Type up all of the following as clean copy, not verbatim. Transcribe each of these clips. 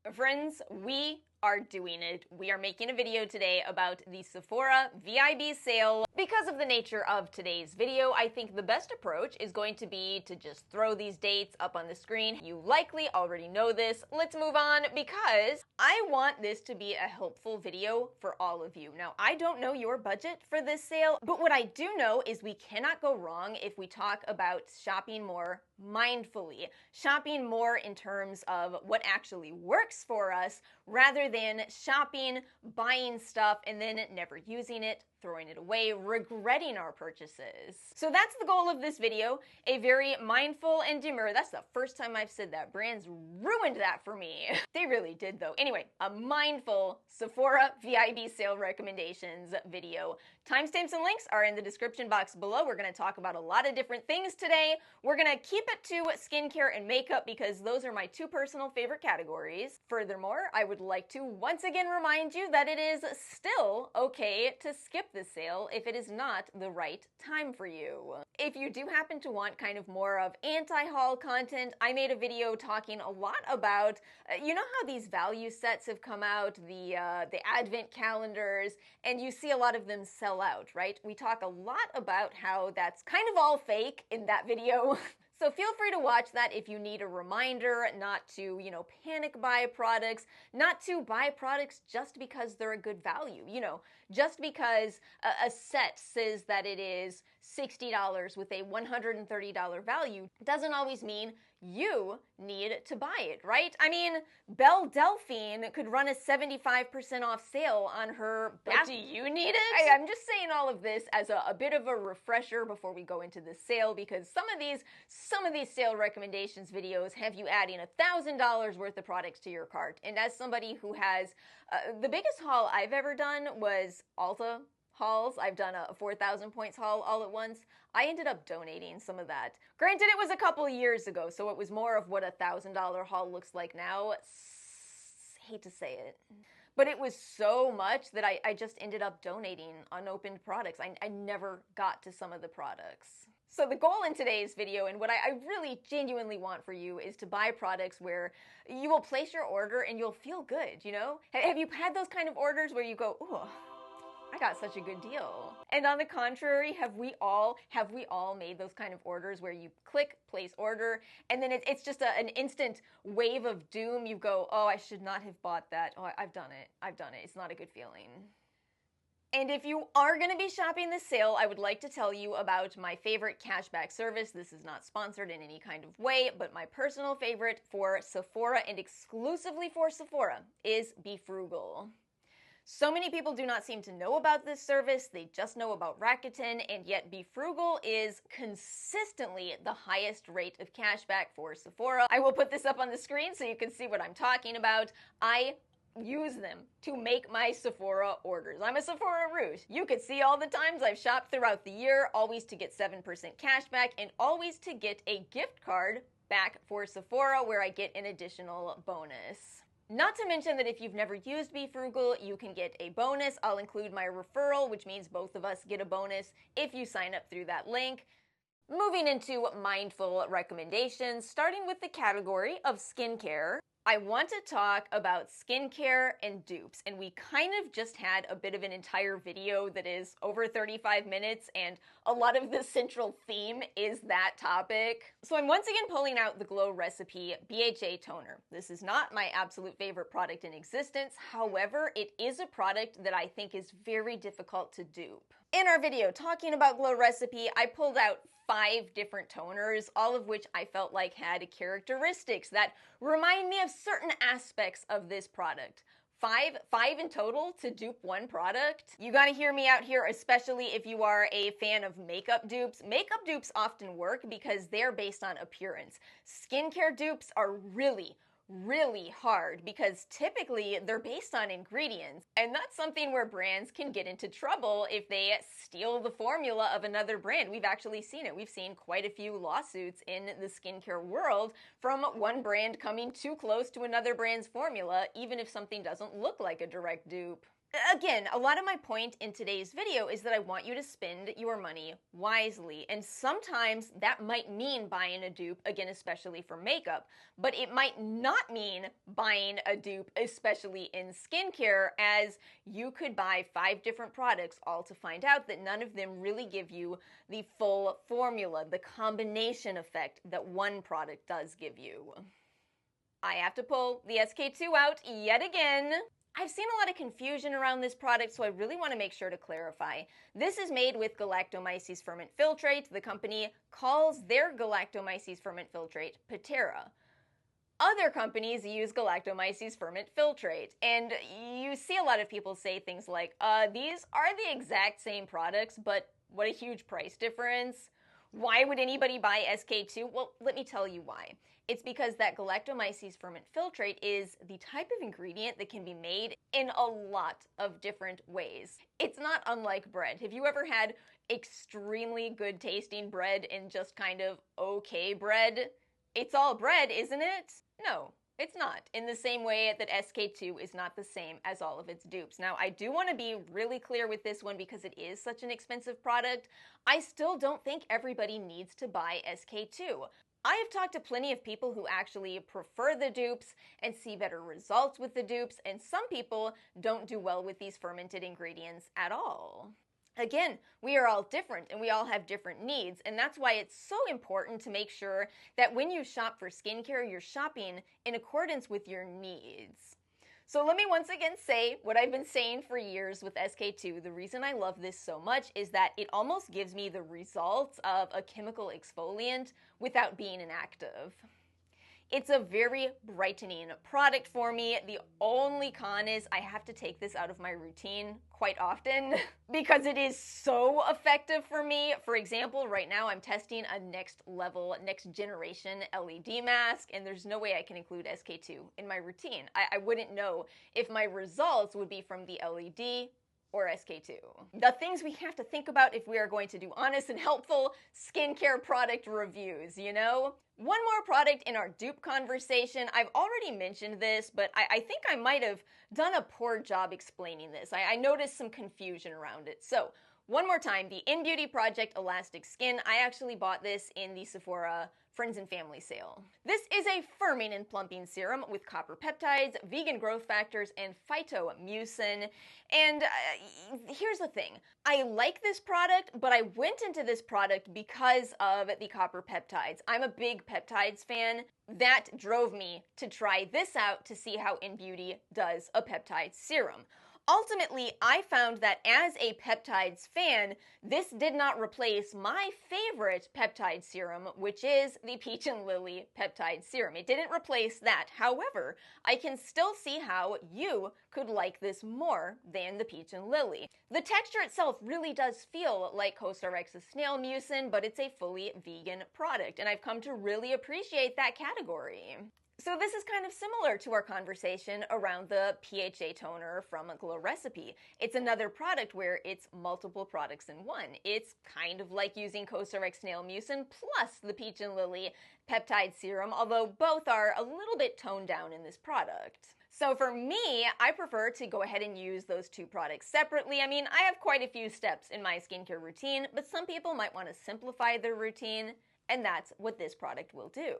Friends, we are doing it. We are making a video today about the Sephora VIB sale. Because of the nature of today's video, I think the best approach is going to be to just throw these dates up on the screen. You likely already know this. Let's move on because I want this to be a helpful video for all of you. Now, I don't know your budget for this sale, but what I do know is we cannot go wrong if we talk about shopping more mindfully, shopping more in terms of what actually works for us rather than shopping, buying stuff, and then never using it, throwing it away, regretting our purchases. So that's the goal of this video, a very mindful and demure, that's the first time I've said that, brands ruined that for me. They really did though. Anyway, a mindful Sephora VIB sale recommendations video. Timestamps and links are in the description box below. We're gonna talk about a lot of different things today. We're gonna keep it to skincare and makeup because those are my two personal favorite categories. Furthermore, I would like to once again remind you that it is still okay to skip the sale if it is not the right time for you. If you do happen to want kind of more of anti-haul content, I made a video talking a lot about, you know how these value sets have come out, the advent calendars, and you see a lot of them sell out, right? We talk a lot about how that's kind of all fake in that video. So feel free to watch that if you need a reminder not to, panic buy products, not to buy products just because they're a good value. Just because a set says that it is $60 with a $130 value doesn't always mean you need to buy it, right? I mean, Belle Delphine could run a 75% off sale on her bath. But do you need it? I'm just saying all of this as a bit of a refresher before we go into the sale, because some of these sale recommendations videos have you adding $1,000 worth of products to your cart. And as somebody who has the biggest haul I've ever done was Ulta hauls. I've done a 4,000 points haul all at once. I ended up donating some of that. Granted, it was a couple years ago, so it was more of what a $1,000 haul looks like now. Hate to say it. But it was so much that I just ended up donating unopened products. I never got to some of the products. So the goal in today's video, and what I really genuinely want for you, is to buy products where you will place your order and you'll feel good, Have you had those kind of orders where you go, ooh, I got such a good deal? And on the contrary, have we all made those kind of orders where you click place order and then it's just an instant wave of doom? You go, oh, I should not have bought that. Oh, I've done it. It's not a good feeling. And if you are going to be shopping this sale, I would like to tell you about my favorite cashback service. This is not sponsored in any kind of way, but my personal favorite for Sephora and exclusively for Sephora is Be Frugal. So many people do not seem to know about this service. They just know about Rakuten, and yet Be Frugal is consistently the highest rate of cashback for Sephora. I will put this up on the screen so you can see what I'm talking about. I use them to make my Sephora orders. I'm a Sephora root. You could see all the times I've shopped throughout the year, always to get 7% cashback and always to get a gift card back for Sephora where I get an additional bonus. Not to mention that if you've never used Be Frugal, you can get a bonus. I'll include my referral, which means both of us get a bonus if you sign up through that link. Moving into mindful recommendations, starting with the category of skincare. I want to talk about skincare and dupes, and we kind of just had a bit of an entire video that is over 35 minutes, and a lot of the central theme is that topic. So I'm once again pulling out the Glow Recipe BHA Toner. This is not my absolute favorite product in existence, however, it is a product that I think is very difficult to dupe. In our video talking about Glow Recipe, I pulled out 5 different toners, all of which I felt like had characteristics that remind me of certain aspects of this product. Five in total to dupe one product? You gotta hear me out here, especially if you are a fan of makeup dupes. Makeup dupes often work because they're based on appearance. Skincare dupes are really hard because typically they're based on ingredients, and that's something where brands can get into trouble if they steal the formula of another brand. We've actually seen it. We've seen quite a few lawsuits in the skincare world from one brand coming too close to another brand's formula, even if something doesn't look like a direct dupe. Again, a lot of my point in today's video is that I want you to spend your money wisely, and sometimes that might mean buying a dupe, again, especially for makeup, but it might not mean buying a dupe, especially in skincare, as you could buy 5 different products all to find out that none of them really give you the full formula, the combination effect that one product does give you. I have to pull the SK2 out yet again. I've seen a lot of confusion around this product, so I really want to make sure to clarify. This is made with galactomyces ferment filtrate. The company calls their galactomyces ferment filtrate Pitera. Other companies use galactomyces ferment filtrate, and you see a lot of people say things like, these are the exact same products, but what a huge price difference. Why would anybody buy SK2? Well, let me tell you why. It's because that galactomyces ferment filtrate is the type of ingredient that can be made in a lot of different ways. It's not unlike bread. Have you ever had extremely good tasting bread and just kind of okay bread? It's all bread, isn't it? No, it's not. In the same way that SK2 is not the same as all of its dupes. Now, I do want to be really clear with this one because it is such an expensive product. I still don't think everybody needs to buy SK2. I have talked to plenty of people who actually prefer the dupes and see better results with the dupes, and some people don't do well with these fermented ingredients at all. Again, we are all different and we all have different needs, and that's why it's so important to make sure that when you shop for skincare, you're shopping in accordance with your needs. So let me once again say what I've been saying for years with SK2. The reason I love this so much is that it almost gives me the results of a chemical exfoliant without being inactive. It's a very brightening product for me. The only con is I have to take this out of my routine quite often because it is so effective for me. For example, right now I'm testing a next generation LED mask, and there's no way I can include SK2 in my routine. I wouldn't know if my results would be from the LED or SK2. The things we have to think about if we are going to do honest and helpful skincare product reviews, you know? One more product in our dupe conversation. I've already mentioned this, but I think I might have done a poor job explaining this. I noticed some confusion around it. So, one more time, the In Beauty Project Elastic Skin. I actually bought this in the Sephora Friends and Family sale. This is a firming and plumping serum with copper peptides, vegan growth factors, and phytomucin. And here's the thing. I like this product, but I went into this product because of the copper peptides. I'm a big peptides fan. That drove me to try this out to see how In Beauty does a peptide serum. Ultimately, I found that as a peptides fan, this did not replace my favorite peptide serum, which is the Peach and Lily peptide serum. It didn't replace that. However, I can still see how you could like this more than the Peach and Lily. The texture itself really does feel like CosRx's snail mucin, but it's a fully vegan product, and I've come to really appreciate that category. So this is kind of similar to our conversation around the PHA toner from Glow Recipe. It's another product where it's multiple products in one. It's kind of like using CosRx Snail Mucin plus the Peach and Lily peptide serum, although both are a little bit toned down in this product. So for me, I prefer to go ahead and use those two products separately. I mean, I have quite a few steps in my skincare routine, but some people might want to simplify their routine, and that's what this product will do.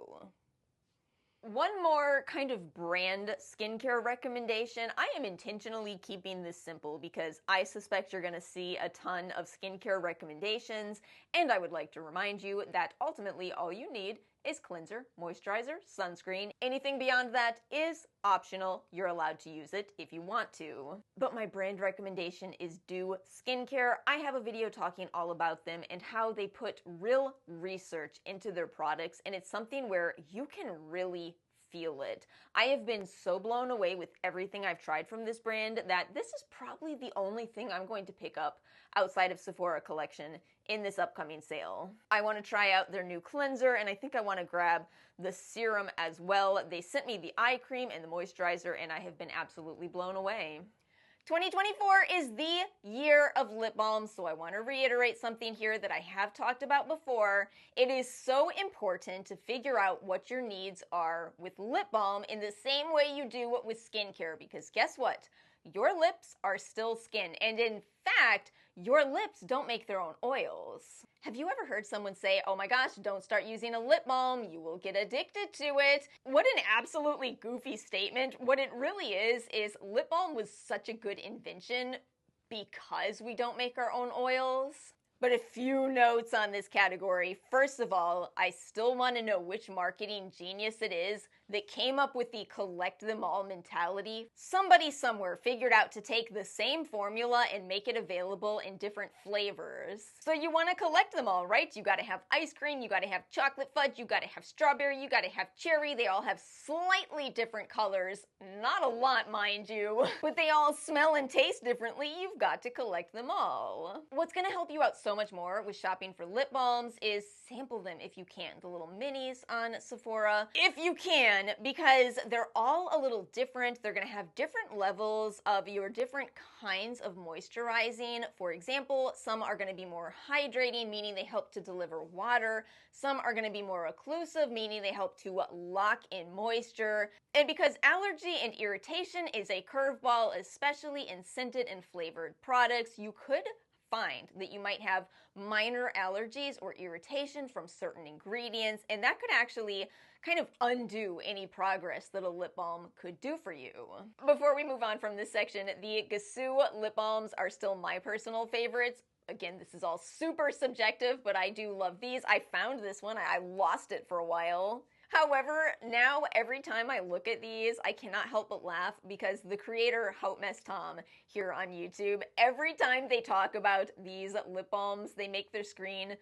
One more kind of brand skincare recommendation. I am intentionally keeping this simple because I suspect you're going to see a ton of skincare recommendations, and I would like to remind you that ultimately all you need is cleanser, moisturizer, sunscreen. Anything beyond that is optional. You're allowed to use it if you want to. But my brand recommendation is Dupes Skincare. I have a video talking all about them and how they put real research into their products, and it's something where you can really feel it. I have been so blown away with everything I've tried from this brand that this is probably the only thing I'm going to pick up outside of Sephora collection in this upcoming sale. I want to try out their new cleanser, and I think I want to grab the serum as well. They sent me the eye cream and the moisturizer, and I have been absolutely blown away. 2024 is the year of lip balms, so I want to reiterate something here that I have talked about before. It is so important to figure out what your needs are with lip balm in the same way you do with skincare, because guess what? your lips are still skin, and in fact, your lips don't make their own oils. Have you ever heard someone say, oh my gosh, don't start using a lip balm, you will get addicted to it? What an absolutely goofy statement. What it really is lip balm was such a good invention because we don't make our own oils. But a few notes on this category. First of all, I still want to know which marketing genius it is that came up with the collect them all mentality. Somebody somewhere figured out to take the same formula and make it available in different flavors. So you want to collect them all, right? You gotta have ice cream, you gotta have chocolate fudge, you gotta have strawberry, you gotta have cherry. They all have slightly different colors. Not a lot, mind you. But they all smell and taste differently. You've got to collect them all. What's gonna help you out so much more with shopping for lip balms is sample them if you can. The little minis on Sephora, if you can, because they're all a little different. They're gonna have different levels of your different kinds of moisturizing. For example, some are gonna be more hydrating, meaning they help to deliver water. Some are gonna be more occlusive, meaning they help to lock in moisture. And because allergy and irritation is a curveball, especially in scented and flavored products, you could find that you might have minor allergies or irritation from certain ingredients, and that could actually kind of undo any progress that a lip balm could do for you. Before we move on from this section, the Gisou lip balms are still my personal favorites. Again, this is all super subjective, but I do love these. I found this one, I lost it for a while. However, now every time I look at these, I cannot help but laugh because the creator, Hot Mess Tom, here on YouTube, every time they talk about these lip balms, they make their screen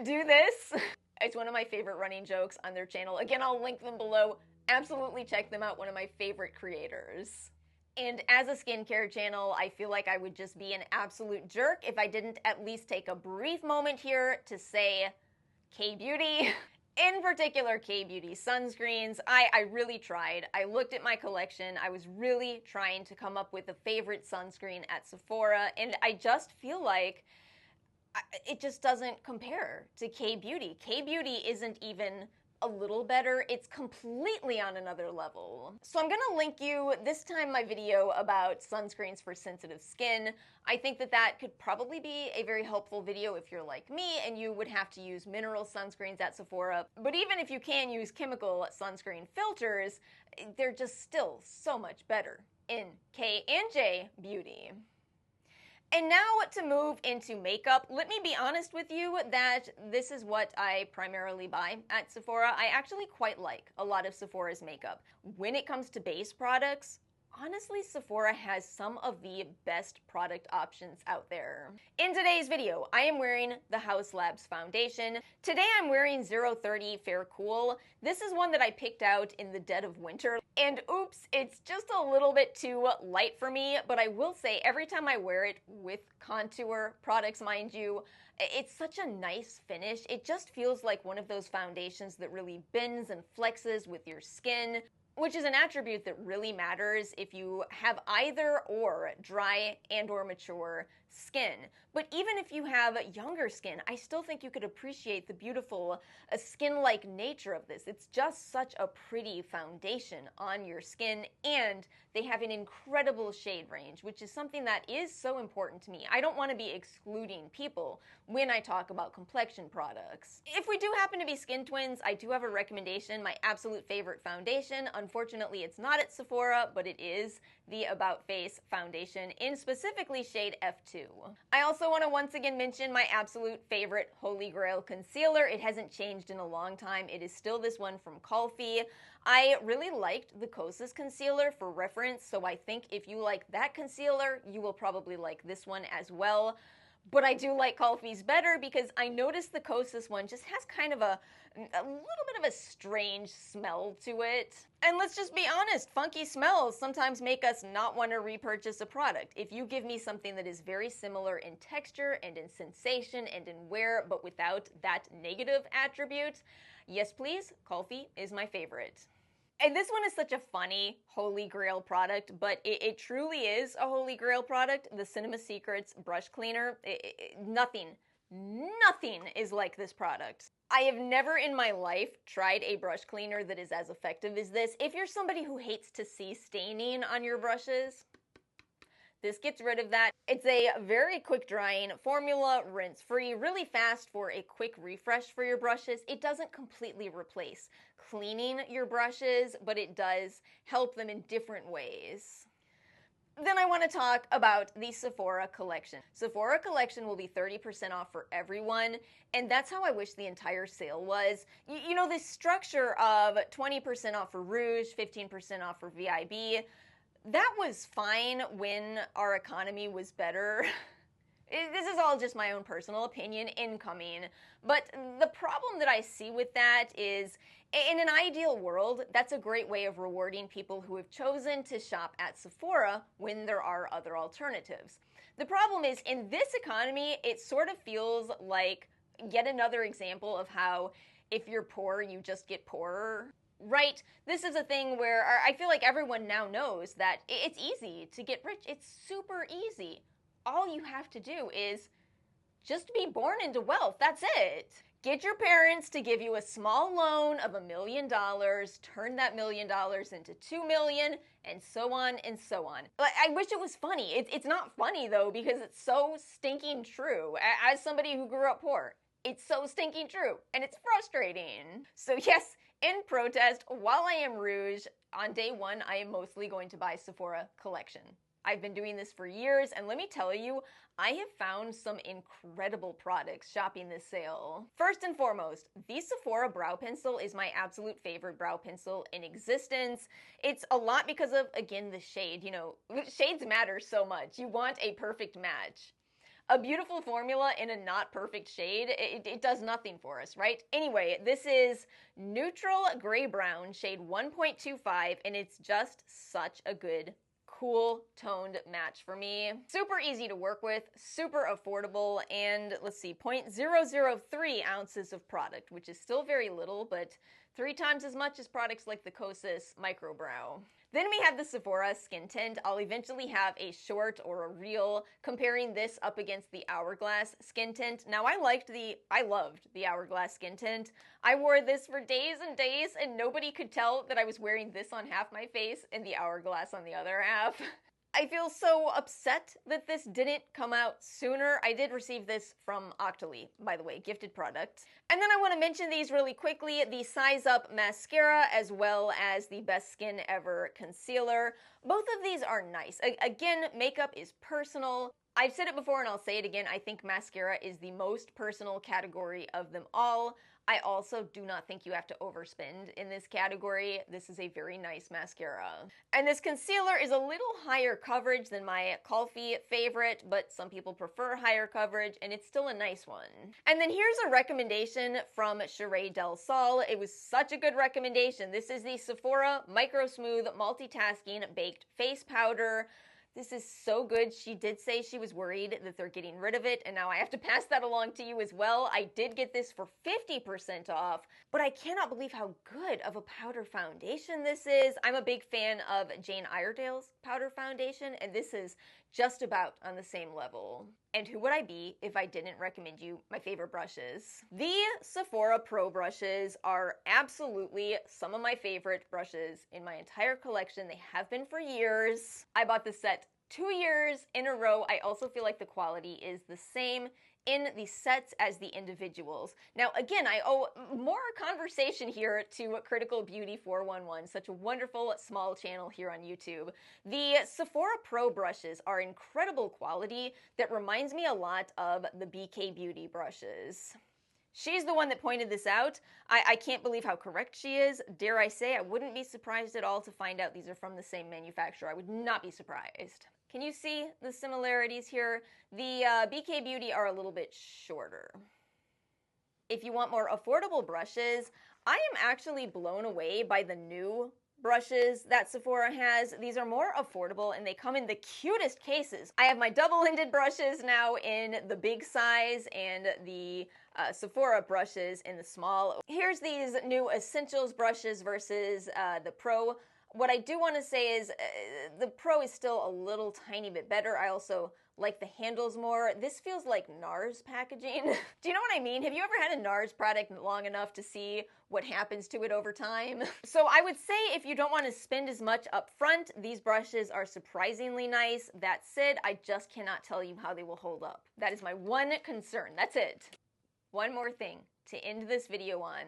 do this. It's one of my favorite running jokes on their channel. Again, I'll link them below. Absolutely check them out, one of my favorite creators. And as a skincare channel, I feel like I would just be an absolute jerk if I didn't at least take a brief moment here to say K-Beauty. In particular, K-Beauty sunscreens. I really tried. I looked at my collection. I was really trying to come up with a favorite sunscreen at Sephora, and I just feel like it just doesn't compare to K-Beauty. K-Beauty isn't even a little better. It's completely on another level. So I'm gonna link you this time my video about sunscreens for sensitive skin. I think that that could probably be a very helpful video if you're like me and you would have to use mineral sunscreens at Sephora. But even if you can use chemical sunscreen filters, they're just still so much better in K and J beauty. And now to move into makeup, let me be honest with you that this is what I primarily buy at Sephora. I actually quite like a lot of Sephora's makeup. When it comes to base products, honestly, Sephora has some of the best product options out there. In today's video, I am wearing the Haus Labs foundation. Today I'm wearing 030 Fair Cool. This is one that I picked out in the dead of winter. And oops, it's just a little bit too light for me, but I will say every time I wear it with contour products, mind you, it's such a nice finish. It just feels like one of those foundations that really bends and flexes with your skin, which is an attribute that really matters if you have either or dry and or mature skin. But even if you have younger skin, I still think you could appreciate the beautiful skin-like nature of this. It's just such a pretty foundation on your skin, and they have an incredible shade range, which is something that is so important to me. I don't want to be excluding people when I talk about complexion products. If we do happen to be skin twins, I do have a recommendation, my absolute favorite foundation. Unfortunately, it's not at Sephora, but it is the About Face foundation in specifically shade F2. I also want to once again mention my absolute favorite Holy Grail concealer. It hasn't changed in a long time. It is still this one from Calfee. I really liked the Kosas concealer for reference, so I think if you like that concealer, you will probably like this one as well. But I do like Calfee's better because I noticed the Kosas one just has kind of a little bit of a strange smell to it. And let's just be honest, funky smells sometimes make us not want to repurchase a product. If you give me something that is very similar in texture and in sensation and in wear, but without that negative attribute, yes please, Calfee is my favorite. And this one is such a funny Holy Grail product, but it truly is a Holy Grail product. The Cinema Secrets brush cleaner, nothing is like this product. I have never in my life tried a brush cleaner that is as effective as this. If you're somebody who hates to see staining on your brushes, This gets rid of that. It's a very quick drying formula, rinse free, really fast for a quick refresh for your brushes. It doesn't completely replace cleaning your brushes, but it does help them in different ways. Then I want to talk about the Sephora collection. Sephora collection will be 30% off for everyone, and that's how I wish the entire sale was. You know, this structure of 20% off for Rouge, 15% off for VIB, that was fine when our economy was better. This is all just my own personal opinion incoming, but the problem that I see with that is, in an ideal world, that's a great way of rewarding people who have chosen to shop at Sephora when there are other alternatives. The problem is, in this economy, it sort of feels like yet another example of how if you're poor, you just get poorer. Right? This is a thing where I feel like everyone now knows that it's easy to get rich. It's super easy. All you have to do is just be born into wealth. That's it. Get your parents to give you a small loan of $1 million, turn that $1 million into $2 million, and so on and so on. I wish it was funny. It's not funny though, because it's so stinking true. As somebody who grew up poor, it's so stinking true, and it's frustrating. So yes, in protest, while I am Rouge, on day one, I am mostly going to buy Sephora collection. I've been doing this for years, and let me tell you, I have found some incredible products shopping this sale. First and foremost, the Sephora brow pencil is my absolute favorite brow pencil in existence. It's a lot because of, again, the shade. You know, shades matter so much. You want a perfect match. A beautiful formula in a not perfect shade, it does nothing for us, right? Anyway, this is neutral gray brown, shade 1.25, and it's just such a good, cool toned match for me. Super easy to work with, super affordable, and let's see, 0.003 ounces of product, which is still very little, but 3 times as much as products like the Kosas Micro Brow. Then we have the Sephora Skin Tint. I'll eventually have a short or a reel comparing this up against the Hourglass Skin Tint. Now I loved the Hourglass Skin Tint. I wore this for days and days, and nobody could tell that I was wearing this on half my face and the Hourglass on the other half. I feel so upset that this didn't come out sooner. I did receive this from Octoly, by the way, gifted product. And then I want to mention these really quickly, the Size Up Mascara as well as the Best Skin Ever Concealer. Both of these are nice. Again, makeup is personal. I've said it before and I'll say it again, I think mascara is the most personal category of them all. I also do not think you have to overspend in this category. This is a very nice mascara. And this concealer is a little higher coverage than my Colfi favorite, but some people prefer higher coverage, and it's still a nice one. And then here's a recommendation from Sheree Del Sol. It was such a good recommendation. This is the Sephora Micro Smooth Multitasking Baked Face Powder. This is so good. She did say she was worried that they're getting rid of it, and now I have to pass that along to you as well. I did get this for 50% off, but I cannot believe how good of a powder foundation this is. I'm a big fan of Jane Iredale's powder foundation, and this is just about on the same level. And who would I be if I didn't recommend you my favorite brushes? The Sephora Pro brushes are absolutely some of my favorite brushes in my entire collection. They have been for years. I bought this set 2 years in a row. I also feel like the quality is the same in the sets as the individuals. Now, again, I owe more conversation here to Critical Beauty 411, such a wonderful small channel here on YouTube. The Sephora Pro brushes are incredible quality that reminds me a lot of the BK Beauty brushes. She's the one that pointed this out. I can't believe how correct she is. Dare I say, I wouldn't be surprised at all to find out these are from the same manufacturer. I would not be surprised. Can you see the similarities here? The BK Beauty are a little bit shorter. If you want more affordable brushes, I am actually blown away by the new brushes that Sephora has. These are more affordable and they come in the cutest cases. I have my double-ended brushes now in the big size and the Sephora brushes in the small. Here's these new Essentials brushes versus the Pro What I do want to say is the Pro is still a little tiny bit better. I also like the handles more. This feels like NARS packaging. Do you know what I mean? Have you ever had a NARS product long enough to see what happens to it over time? So I would say if you don't want to spend as much up front, these brushes are surprisingly nice. That said, I just cannot tell you how they will hold up. That is my one concern. That's it. One more thing to end this video on.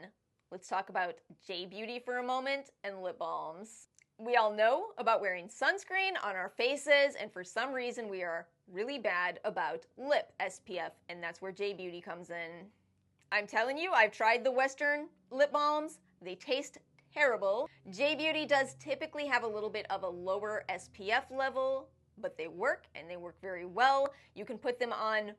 Let's talk about J-Beauty for a moment and lip balms. We all know about wearing sunscreen on our faces, and for some reason we are really bad about lip SPF, and that's where J-Beauty comes in. I'm telling you, I've tried the Western lip balms. They taste terrible. J-Beauty does typically have a little bit of a lower SPF level, but they work, and they work very well. You can put them on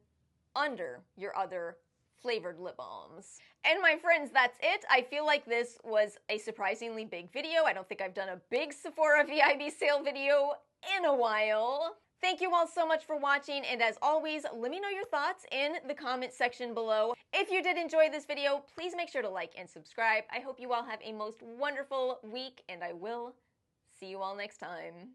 under your other flavored lip balms. And my friends, that's it. I feel like this was a surprisingly big video. I don't think I've done a big Sephora VIB sale video in a while. Thank you all so much for watching, and as always, let me know your thoughts in the comment section below. If you did enjoy this video, please make sure to like and subscribe. I hope you all have a most wonderful week, and I will see you all next time.